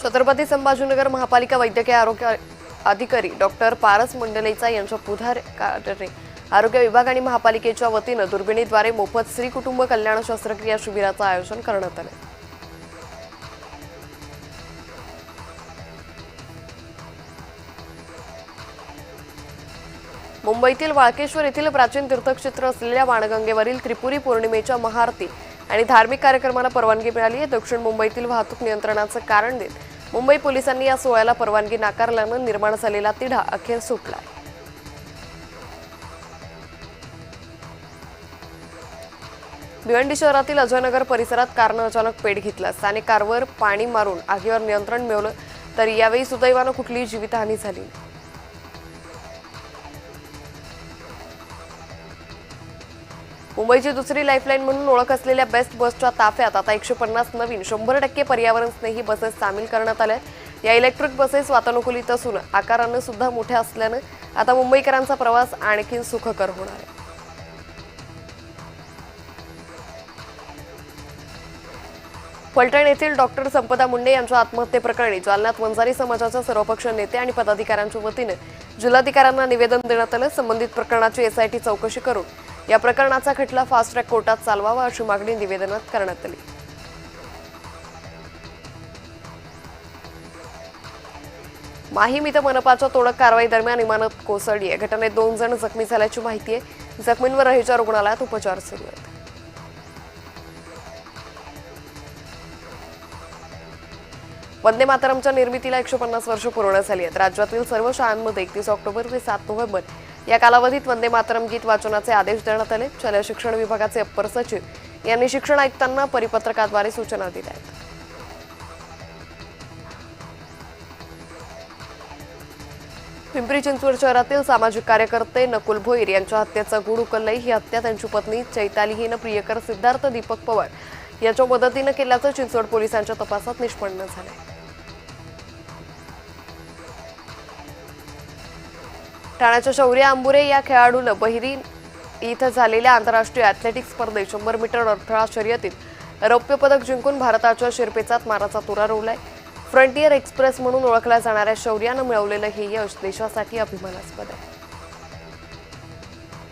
छत्रपती संभाजीनगर महापालिका वैद्यकीय आरोग्य अधिकारी डॉक्टर पारस मंडलेचा यांच्या पुढाकाराने आरोग्य विभाग आणि महापालिकेच्या वतीने दुर्बिणीद्वारे मोफत स्त्री कुटुंब कल्याण शस्त्रक्रिया शिबिराचे आयोजन करण्यात आले। मुंबईतील वाळकेश्वर येथील प्राचीन तीर्थक्षेत्र असलेल्या वाणगंगेवरील त्रिपुरी पौर्णिमेच्या महाआरती आणि धार्मिक कार्यक्रमाला परवानगी मिळाली आहे। दक्षिण मुंबईतील वाहतूक नियंत्रणाचे कारण देत मुंबई पोलिसांनी या सोहळ्याला परवानगी नाकारल्याने निर्माण झालेला तिढा अखेर सुटला। भिवंडी शहरातील अजयनगर परिसरात कारने अचानक पेट घेतला। स्थानिक कारवर पाणी मारून आगीवर नियंत्रण मिळवलं, तरी यावेळी सुदैवाने कुठलीही जीवितहानी झाली नाही। मुंबईची दुसरी लाईफलाईन म्हणून ओळख असलेल्या बेस्ट बसच्या ताफ्यात आता 150 नवीन 100% पर्यावरण स्नेही बसेस सामील करण्यात आल्या। या इलेक्ट्रिक बसेस वातानुकूलित असून आकाराने सुद्धा मोठ्या असल्याने आता मुंबईकरांचा प्रवास आणखी सुखकर होणार आहे। फलटण येथील डॉक्टर संपदा मुंडे यांच्या आत्महत्येप्रकरणी जालन्यात वंजारी समाजाच्या सर्वपक्षीय नेते आणि पदाधिकाऱ्यांच्या वतीने जिल्हाधिकाऱ्यांना निवेदन देण्यात आले। संबंधित प्रकरणाची एसआयटी चौकशी करून या प्रकरणाचा खटला फास्ट ट्रॅक कोर्टात चालवावा अशी मागणी निवेदनात करण्यात आली। माहीम इथं मनपाच्या तोडक कारवाई दरम्यान इमारत कोसळली आहे। घटनेत 2 जण जखमी झाल्याची माहिती आहे। जखमींवर रहीच्या रुग्णालयात उपचार सुरू आहेत। वंदे मातरमच्या निर्मितीला 150 वर्ष पूर्ण झाली आहेत। राज्यातील सर्व शाळांमध्ये 31 ऑक्टोबर ते 7 नोव्हेंबर या कालावधीत वंदे मातरम गीत वाचनाचे आदेश देण्यात आले। शालेय शिक्षण विभागाचे अप्पर सचिव यांनी शिक्षण आयुक्तांना परिपत्रकाद्वारे सूचना दिल्या आहेत। पिंपरी चिंचवड शहरातील सामाजिक कार्यकर्ते नकुल भोईर यांच्या हत्येचा गूढ उकललाय। ही हत्या त्यांची पत्नी चैताली हिने प्रियकर सिद्धार्थ दीपक पवार याच्या मदतीने केल्याचं चिंचवड पोलिसांच्या तपासात निष्पन्न झालंय। ठाण्याच्या शौर्य आंबुरे या खेळाडूने बहिरी इथं झालेल्या आंतरराष्ट्रीय ॲथलेटिक्स स्पर्धेत 100 मीटर अडथळा शर्यतीत रौप्य पदक जिंकून भारताच्या शिरपेचात माराचा तुरा रोवलाय। फ्रंटियर एक्सप्रेस म्हणून ओळखल्या जाणाऱ्या शौर्यानं मिळवलेलं हे यश देशासाठी अभिमानास्पद आहे।